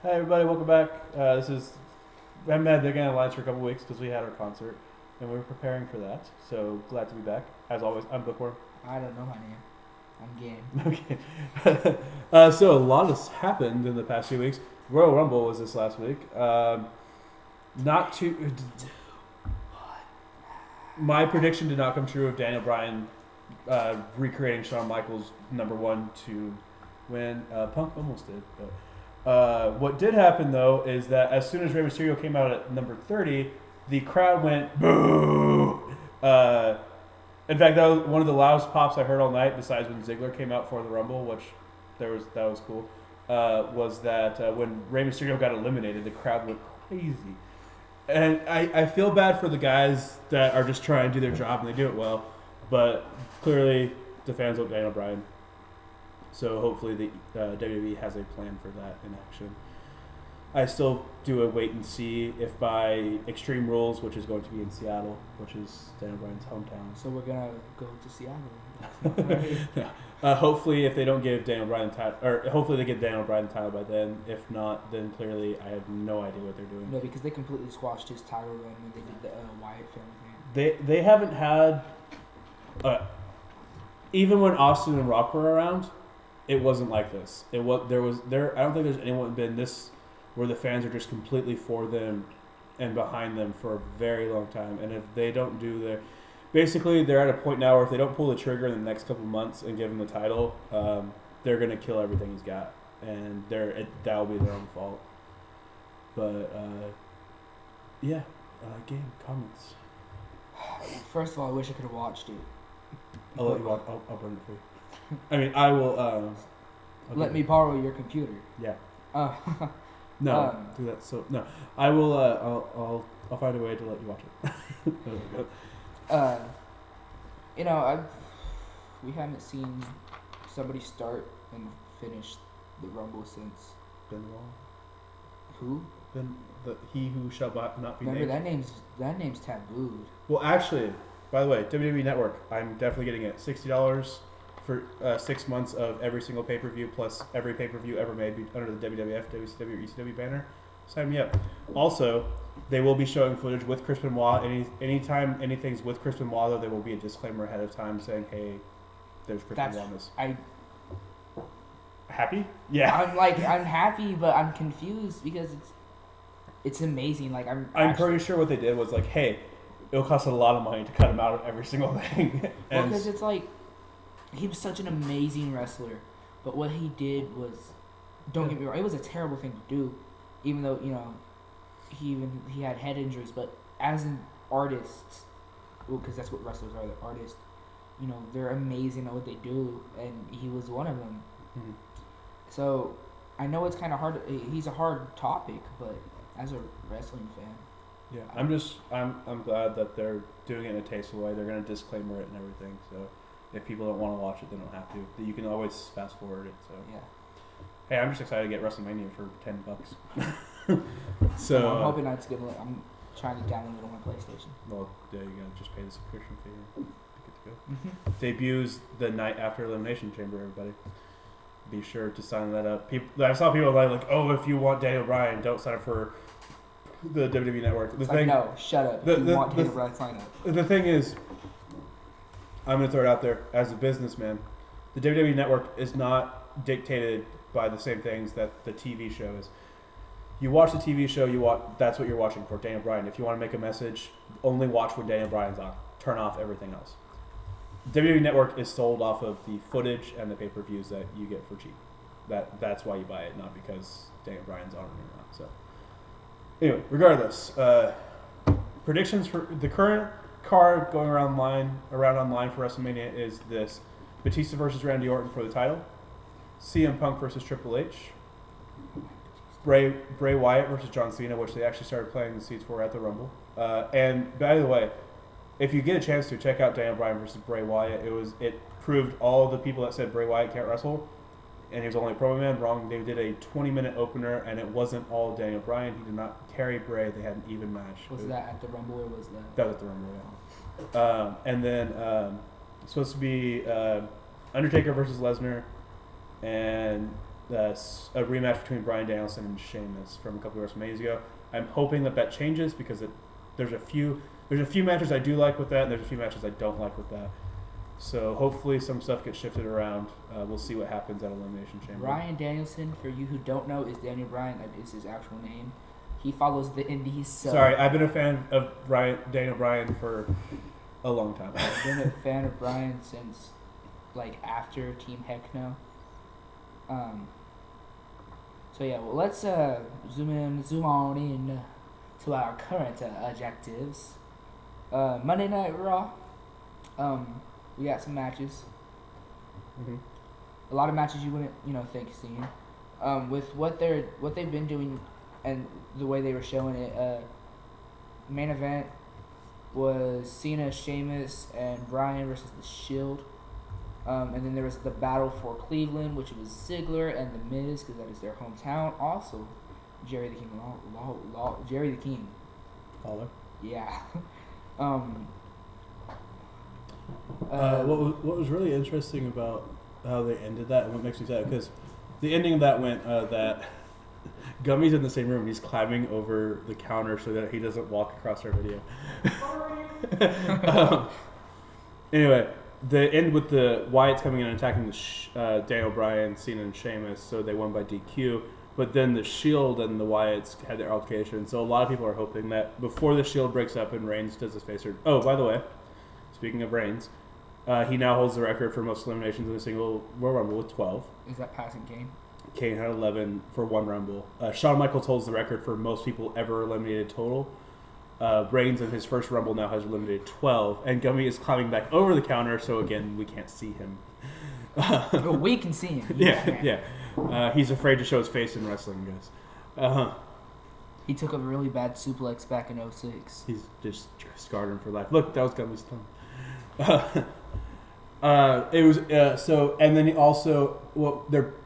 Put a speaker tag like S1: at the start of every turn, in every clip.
S1: Hey everybody, welcome back. We haven't had Big Anna Alliance for a couple weeks because we had our concert and we were preparing for that. So glad to be back. As always, I'm Bookworm.
S2: I don't know my name. I'm game.
S1: Okay. So a lot has happened in the past few weeks. Royal Rumble was this last week. Not too. My prediction did not come true of Daniel Bryan recreating Shawn Michaels #1 to win. Punk almost did, but what did happen though is that as soon as Rey Mysterio came out at number 30, the crowd went boo. In fact, that was one of the loudest pops I heard all night, besides when Ziggler came out for the Rumble, which that was cool. Was that when Rey Mysterio got eliminated, the crowd went crazy. And I feel bad for the guys that are just trying to do their job and they do it well, but clearly the fans want Daniel Bryan. So hopefully the WWE has a plan for that in action. I still do a wait and see if by Extreme Rules, which is going to be in Seattle, which is Daniel Bryan's hometown.
S2: So we're gonna go to Seattle.
S1: Hopefully, if they don't give Daniel Bryan the title, or hopefully they get Daniel Bryan the title by then. If not, then clearly I have no idea what they're doing.
S2: No, because they completely squashed his title run when they did the Wyatt family thing.
S1: They haven't had, even when Austin and Rock were around, it wasn't like this. I don't think there's anyone been this where the fans are just completely for them and behind them for a very long time. And if they don't do their, basically they're at a point now where if they don't pull the trigger in the next couple months and give him the title, they're gonna kill everything he's got, and that'll be their own fault. But yeah, game comments.
S2: First of all, I wish I could have watched it.
S1: I'll let you watch. I'll burn it for you. I mean, I will. Okay.
S2: Let me borrow your computer.
S1: Yeah.
S2: Uh,
S1: No, do that. So no, I will. I'll find a way to let you watch it.
S2: We haven't seen somebody start and finish the Rumble since.
S1: Benoit.
S2: Who?
S1: He who shall not be
S2: Remember
S1: named.
S2: that name's tabooed.
S1: Well, actually, by the way, WWE Network. I'm definitely getting it. $60 for 6 months of every single pay-per-view plus every pay-per-view ever made under the WWF, WCW, or ECW banner. Sign me up. Also, they will be showing footage with Chris Benoit. Anytime anything's with Chris Benoit, though, there will be a disclaimer ahead of time saying, "Hey, there's Chris Benoit in this." Happy? Yeah.
S2: I'm happy, but I'm confused because it's amazing. Like
S1: I'm pretty sure what they did was like, "Hey, it'll cost a lot of money to cut him out of every single thing."
S2: Because it's like he was such an amazing wrestler, but what he did was, don't get me wrong, it was a terrible thing to do, even though he had head injuries. But as an artist, because that's what wrestlers are, they're artists. They're amazing at what they do, and he was one of them.
S1: Mm-hmm.
S2: So I know it's kind of hard. He's a hard topic, but as a wrestling fan,
S1: yeah, I'm glad that they're doing it in a tasteful way. They're gonna disclaimer it and everything, so if people don't want to watch it, they don't have to. You can always fast forward it. So
S2: yeah.
S1: Hey, I'm just excited to get WrestleMania for $10. So
S2: I'm hoping that's good. I'm trying to download it on my PlayStation.
S1: Well, there you go. Just pay the subscription fee and get to go.
S2: Mm-hmm.
S1: Debuts the night after Elimination Chamber. Everybody, be sure to sign that up. I saw people like, "Oh, if you want Daniel Bryan, don't sign up for the WWE Network."
S2: No, shut up. If you want Daniel Bryan, sign up.
S1: The thing is, I'm going to throw it out there as a businessman. The WWE Network is not dictated by the same things that the TV show is. You watch the TV show, that's what you're watching for, Daniel Bryan. If you want to make a message, only watch when Daniel Bryan's on. Turn off everything else. WWE Network is sold off of the footage and the pay-per-views that you get for cheap. That's why you buy it, not because Daniel Bryan's on it or not. So, anyway, regardless, predictions for the current card going around online for WrestleMania is this: Batista versus Randy Orton for the title, CM Punk versus Triple H, Bray Wyatt versus John Cena, which they actually started planting the seeds for at the Rumble. And by the way, if you get a chance to check out Daniel Bryan versus Bray Wyatt, it proved all the people that said Bray Wyatt can't wrestle and he was only a promo man wrong. They did a 20-minute opener, and it wasn't all Daniel Bryan. He did not carry Bray. They had an even match.
S2: Was that at the Rumble or was that?
S1: That was at the Rumble, yeah. And then it's supposed to be Undertaker versus Lesnar, and a rematch between Bryan Danielson and Sheamus from a couple of WrestleManias ago. I'm hoping that changes because there's a few matches I do like with that, and there's a few matches I don't like with that. So hopefully some stuff gets shifted around. We'll see what happens at Elimination Chamber.
S2: Bryan Danielson, for you who don't know, is Daniel Bryan. That is his actual name. He follows the Indies. So
S1: Sorry, I've been a fan of Daniel Bryan for a long time.
S2: I've been a fan of Bryan since, like, after Team Heckno. So yeah, well, let's zoom on in to our current objectives. Monday Night Raw. We got some matches.
S1: Mm-hmm.
S2: A lot of matches you wouldn't, think seeing. With what they've been doing and the way they were showing it, main event was Cena, Sheamus, and Bryan versus The Shield. And then there was the battle for Cleveland, which was Ziggler and The Miz, because that is their hometown. Also, Jerry the King Jerry the King.
S1: Lawler.
S2: Yeah.
S3: What was really interesting about how they ended that, and what makes me sad, because the ending of that went that
S1: Gummy's in the same room. He's climbing over the counter so that he doesn't walk across our video. Anyway, the end with the Wyatts coming in and attacking the Daniel Bryan, Cena, and Sheamus, so they won by DQ. But then the Shield and the Wyatts had their altercation. So a lot of people are hoping that before the Shield breaks up and Reigns does his face. Oh, by the way, speaking of Reigns, he now holds the record for most eliminations in a single Royal Rumble with 12.
S2: Is that passing Kane?
S1: Kane had 11 for one Rumble. Shawn Michaels holds the record for most people ever eliminated total. Reigns in his first Rumble now has eliminated 12. And Gummy is climbing back over the counter, so again, we can't see him.
S2: Well, we can see him.
S1: Yeah. He's afraid to show his face in wrestling, guys.
S2: He took a really bad suplex back in 06.
S1: He's just scarred him for life. Look, that was Gummy's thumb. It was so, and then also,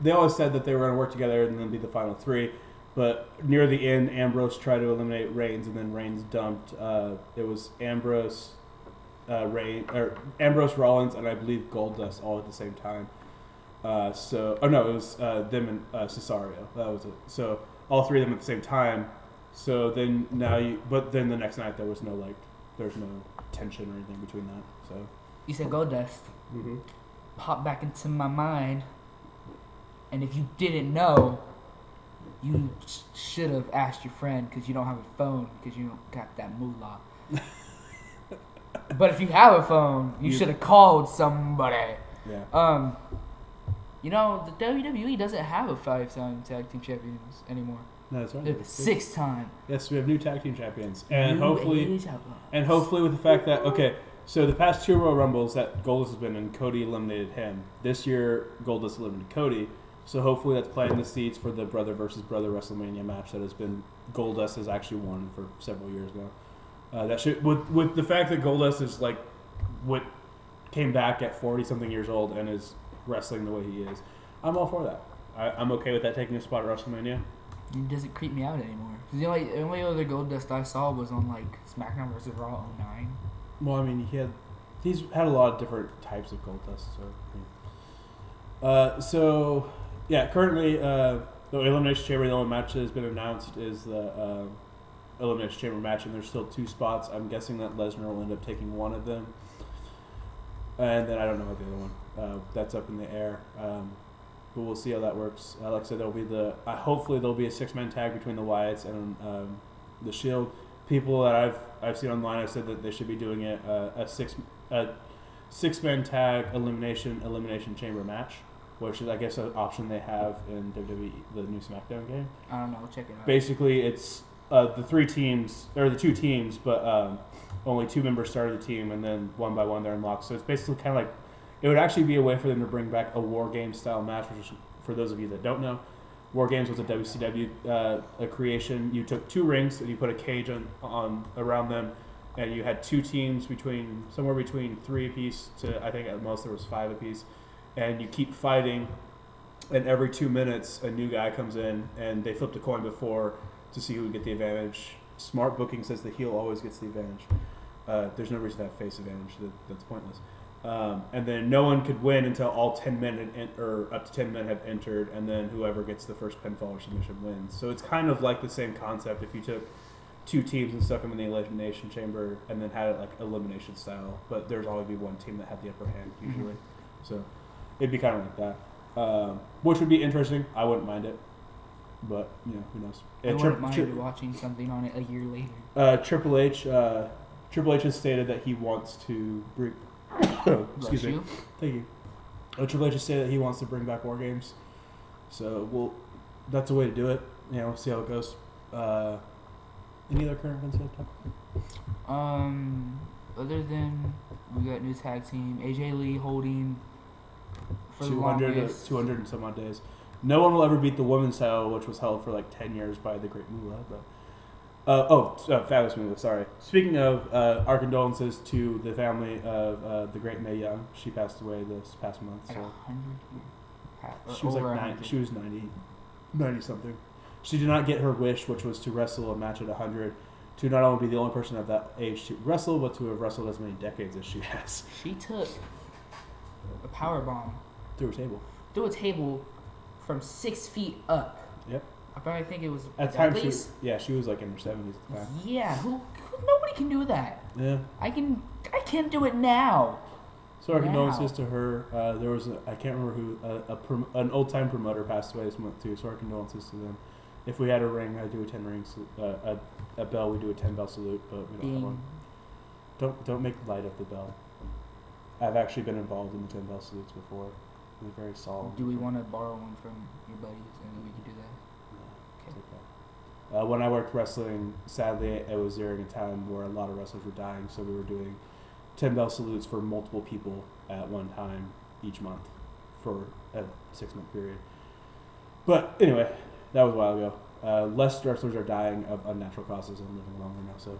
S1: they always said that they were going to work together and then be the final three. But near the end, Ambrose tried to eliminate Reigns, and then Reigns dumped. It was Ambrose, Ambrose, Rollins, and I believe Goldust all at the same time. It was them and Cesaro. That was it. So all three of them at the same time. So then but then the next night there's no tension or anything between that. So
S2: You said Goldust.
S1: mm-hmm.
S2: Popped back into my mind, and if you didn't know, you should have asked your friend because you don't have a phone because you don't got that moolah. But if you have a phone, you should have called somebody.
S1: Yeah.
S2: The WWE doesn't have a 5-time tag team champions anymore.
S1: No, that's right.
S2: They have a 6-time.
S1: Yes, we have new tag team champions, and
S2: New
S1: hopefully
S2: Age Outlaws.
S1: with the fact that so the past two Royal Rumbles that Goldust has been in, Cody eliminated him. This year, Goldust eliminated Cody. So hopefully that's planting the seeds for the brother versus brother WrestleMania match that has been Goldust has actually won for several years now. That should with the fact that Goldust is came back at 40-something years old and is wrestling the way he is, I'm all for that. I'm okay with that taking a spot at WrestleMania.
S2: It doesn't creep me out anymore. The only other Goldust I saw was on SmackDown vs. Raw 09.
S1: Well, I mean, he's had a lot of different types of Goldust. So, currently the Elimination Chamber, the only match that has been announced is the Elimination Chamber match, and there's still 2 spots. I'm guessing that Lesnar will end up taking one of them, and then I don't know about the other one. That's up in the air. But we'll see how that works. Like I said, hopefully there'll be a 6-man tag between the Wyatts and the Shield. People that I've seen online have said that they should be doing it a 6-man tag elimination chamber match, which is I guess an option they have in WWE, the new SmackDown game.
S2: I don't know. Check it out.
S1: Basically, it's the 3 teams or the 2 teams, but only 2 members started the team, and then one by one they're unlocked. So it's basically kind of like. It would actually be a way for them to bring back a War Games style match, which is, for those of you that don't know, War Games was a WCW a creation. You took 2 rings and you put a cage on around them, and you had 2 teams somewhere between 3 apiece to I think at most there was 5 apiece, and you keep fighting, and every 2 minutes a new guy comes in and they flipped a coin before to see who would get the advantage. Smart booking says the heel always gets the advantage. There's no reason to have face advantage. That's pointless. And then no one could win until all 10 men or up to 10 men have entered, and then whoever gets the first pinfall or submission wins. So it's kind of like the same concept if you took two teams and stuck them in the elimination chamber and then had it like elimination style, but there's always be one team that had the upper hand usually. So it'd be kind of like that, which would be interesting. I wouldn't mind it, but who knows?
S2: I wouldn't mind watching something on it a year later.
S1: Triple H has stated that he wants to bring. Excuse me. Thank you. Triple H has stated that he wants to bring back War Games, so that's a way to do it. See how it goes. Any other current events to talk about?
S2: Other than we got new tag team, AJ Lee holding for
S1: 200 and some odd days. No one will ever beat the women's title, which was held for like 10 years by the Great Moolah. But Fabulous Moolah. Sorry. Speaking of, our condolences to the family of the Great Mae Young. She passed away this past month.
S2: Like
S1: So
S2: 100 years.
S1: she was like 90. She was 90 something. She did not get her wish, which was to wrestle a match at 100, to not only be the only person of that age to wrestle, but to have wrestled as many decades as she has.
S2: She took a power bomb
S1: Through a table.
S2: From 6 feet up.
S1: Yep.
S2: I think it was
S1: At times, she was like in her 70s at the time.
S2: Yeah, nobody can do that.
S1: Yeah.
S2: I can't do it now.
S1: So our condolences to her. There was I can't remember who an old time promoter passed away this month too. So our condolences to them. If we had a ring, I'd do a 10 ring. A bell, we do a 10 bell salute, but we don't have one. Don't make light of the bell. I've actually been involved in the 10 bell salutes before. They're very solemn.
S2: Do we want to borrow one from your buddies and then we can do that?
S1: Okay. When I worked wrestling, sadly, it was during a time where a lot of wrestlers were dying, so we were doing 10 bell salutes for multiple people at one time each month for a 6-month period. But anyway, that was a while ago. Less wrestlers are dying of unnatural causes and living longer now, so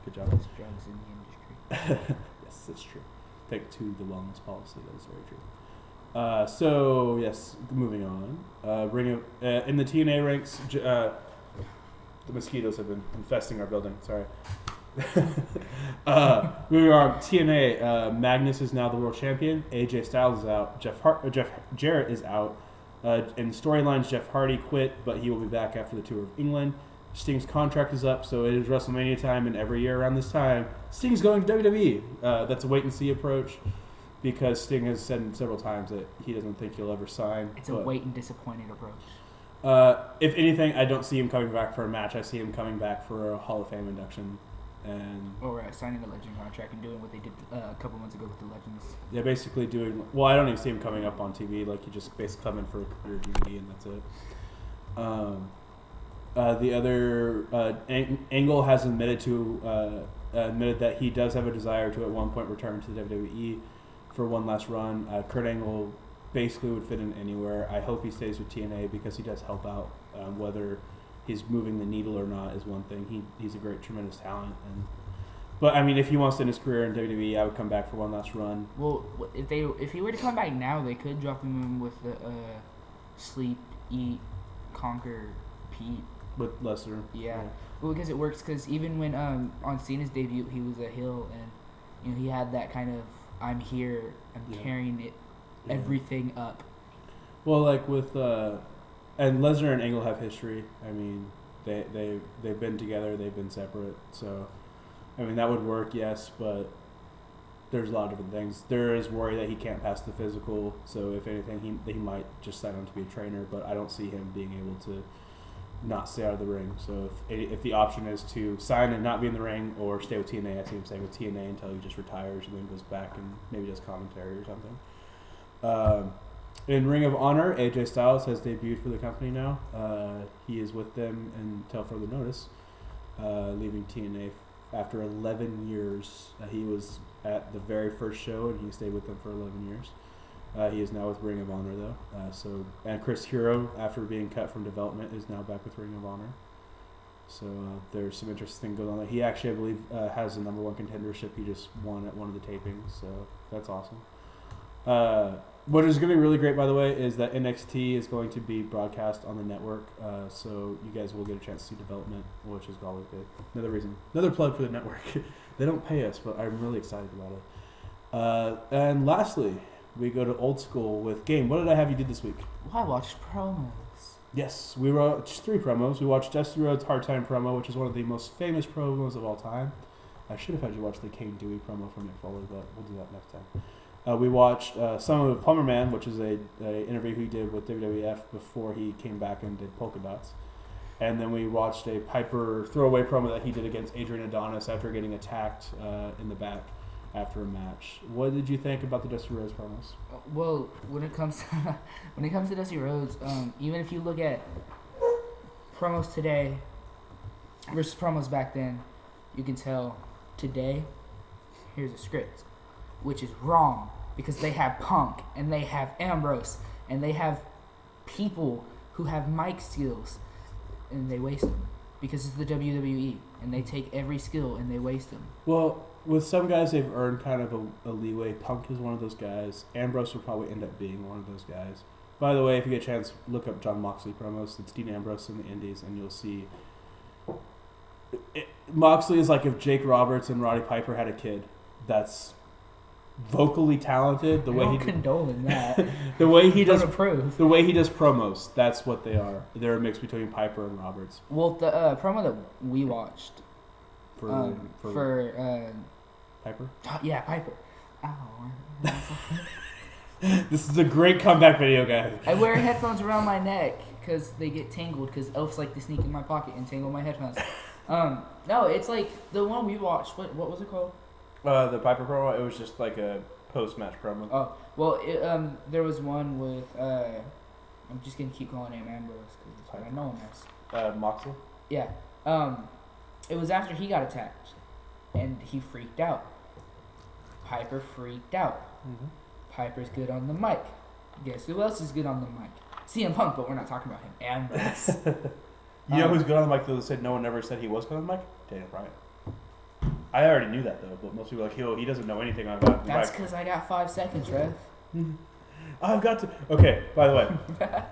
S1: good job.
S2: Less drugs in the industry.
S1: Yes, that's true. Thanks to the wellness policy, that is very true. So yes, moving on. In the TNA ranks, the mosquitoes have been infesting our building. Sorry. Moving on. TNA. Magnus is now the world champion. AJ Styles is out. Jeff Jarrett is out. In storylines, Jeff Hardy quit, but he will be back after the tour of England. Sting's contract is up, so it is WrestleMania time, and every year around this time, Sting's going to WWE. That's a wait and see approach. Because Sting has said several times that he doesn't think he'll ever sign.
S2: It's a wait and disappointed approach.
S1: If anything, I don't see him coming back for a match. I see him coming back for a Hall of Fame induction.
S2: Or signing a Legend contract and doing what they did a couple months ago with the Legends.
S1: They're basically doing... Well, I don't even see him coming up on TV. Like, he just basically come in for a career DVD and that's it. The other... Angle has admitted that he does have a desire to at one point return to the WWE for one last run. Kurt Angle basically would fit in anywhere. I hope he stays with TNA because he does help out. Whether he's moving the needle or not is one thing. He's a great, tremendous talent. But I mean, if he wants to end his career in WWE, I would come back for one last run.
S2: Well, if he were to come back now, they could drop him in with the Sleep, Eat, Conquer, Pete.
S1: With Lesnar.
S2: Yeah. Well, because it works. Because even when on Cena's debut, he was a heel, and he had that kind of I'm here, I'm carrying it, everything up.
S1: Well, like with and Lesnar and Angle have history. I mean, they've been together, they've been separate. So, I mean, that would work, yes, but there's a lot of different things. There is worry that he can't pass the physical. So, if anything, he might just sign on to be a trainer. But I don't see him being able to not stay out of the ring. So if the option is to sign and not be in the ring or stay with TNA, I see him staying with TNA until he just retires and then goes back and maybe does commentary or something. In Ring of Honor, AJ Styles has debuted for the company now. He is with them until further notice, leaving TNA after 11 years. He was at the very first show and he stayed with them for 11 years. He is now with Ring of Honor, though. And Chris Hero, after being cut from development, is now back with Ring of Honor. So there's some interesting things going on there. He actually, I believe, has the #1 contendership. He just won at one of the tapings, so that's awesome. What is going to be really great, by the way, is that NXT is going to be broadcast on the network, so you guys will get a chance to see development, which is always good. Another plug for the network. They don't pay us, but I'm really excited about it.
S3: And lastly, we go to old school with Game. What did I have you do this week?
S2: Well, I watched promos.
S3: Yes, we watched 3 promos. We watched Dusty Rhodes' Hard Time promo, which is one of the most famous promos of all time. I should have had you watch the Kane Dewey promo from Mick Foley, but we'll do that next time. We watched some of Plumber Man, which is a interview he did with WWF before he came back and did Polka Dots. And then we watched a Piper throwaway promo that he did against Adrian Adonis after getting attacked in the back after a match. What did you think about the Dusty Rhodes promos?
S2: Well, when it comes to Dusty Rhodes, even if you look at promos today versus promos back then, you can tell today, here's a script, which is wrong because they have Punk and they have Ambrose and they have people who have mic skills and they waste them because it's the WWE and they take every skill and they waste them.
S3: Well, with some guys, they've earned kind of a leeway. Punk is one of those guys. Ambrose will probably end up being one of those guys. By the way, if you get a chance, look up John Moxley promos. It's Dean Ambrose in the Indies, and you'll see. Moxley is like if Jake Roberts and Roddy Piper had a kid. That's vocally talented. The way he
S2: condone that.
S3: the way he does
S2: approve.
S3: The way he does promos. That's what they are. They're a mix between Piper and Roberts.
S2: Well, the promo that we watched
S3: For Piper.
S2: Yeah, Piper. Ow.
S3: This is a great comeback video, guys.
S2: I wear headphones around my neck because they get tangled because elves like to sneak in my pocket and tangle my headphones. No, it's like the one we watched. What was it called?
S1: The Piper promo. It was just like a post-match promo.
S2: Oh, well, there was one with I'm just gonna keep calling him Ambrose because I know him as
S1: Moxley.
S2: Yeah. It was after he got attacked, and he freaked out. Piper freaked out.
S3: Mm-hmm.
S2: Piper's good on the mic. Guess who else is good on the mic? CM Punk, but we're not talking about him. Ambrose.
S1: You know who's good on the mic though? That said no one ever said he was good on the mic. Daniel Bryan. I already knew that though, but most people are like he doesn't know anything about the
S2: That's
S1: mic.
S2: because I got 5 seconds, Rev.
S1: I've got to. Okay, by the way,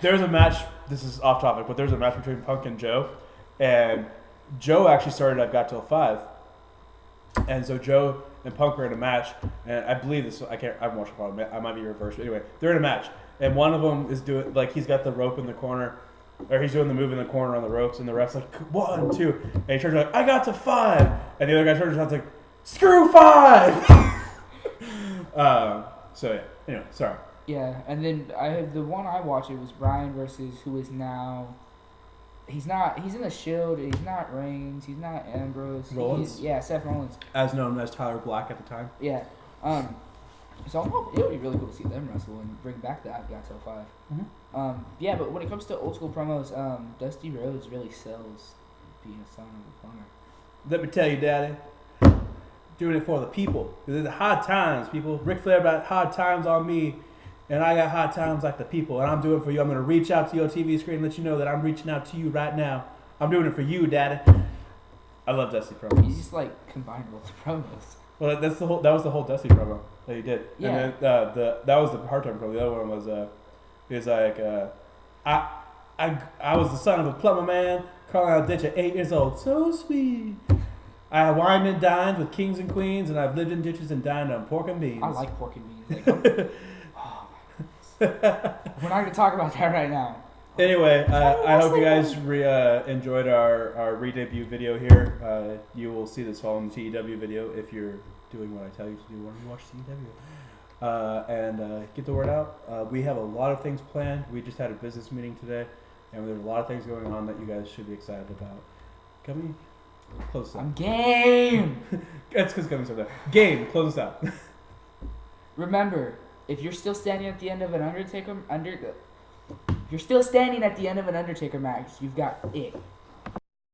S1: there's a match. This is off topic, but there's a match between Punk and Joe, and Joe actually started. I've got till 5, and so Joe and Punk are in a match, and I believe this. I can't. I'm watching it. I might be reversed, but anyway, they're in a match, and one of them is doing like he's got the rope in the corner, or he's doing the move in the corner on the ropes, and the ref's like 1, 2, and he turns like I got to 5, and the other guy turns around and like screw 5. So yeah. Anyway, sorry.
S2: Yeah, and then the one I watched. It was Bryan versus who is now. He's in the Shield. He's not Reigns. He's not Ambrose.
S1: Rollins?
S2: Seth Rollins.
S1: As known as Tyler Black at the time.
S2: Yeah. So it would be really cool to see them wrestle and bring back the I've Got Till 5.
S1: Mm-hmm.
S2: Yeah, but when it comes to old school promos, Dusty Rhodes really sells being a son of a plumber.
S1: Let me tell you, Daddy. Doing it for the people. Because it's hard times, people. Ric Flair about hard times on me. And I got hard times like the people. And I'm doing it for you. I'm going to reach out to your TV screen and let you know that I'm reaching out to you right now. I'm doing it for you, Daddy. I love Dusty promos.
S2: He's just like combined both promos.
S1: Well, that was the whole Dusty promo that he did.
S2: Yeah.
S1: And then that was the hard time promo. The other one was he was like I was the son of a plumber man, crawling out a ditch at 8 years old. So sweet. I wine and dined with kings and queens, and I've lived in ditches and dined on pork and beans.
S2: I like pork and beans. Like, we're not going to talk about that right now.
S1: Anyway, I hope you guys enjoyed our re-debut video here. You will see this following the TEW video if you're doing what I tell you to do when you watch TEW. And get the word out. We have a lot of things planned. We just had a business meeting today, and there's a lot of things going on that you guys should be excited about. Coming, close us out.
S2: I'm game!
S1: That's because coming something. Game, close us out.
S2: Remember, if you're still standing at the end of an Undertaker match, you've got it.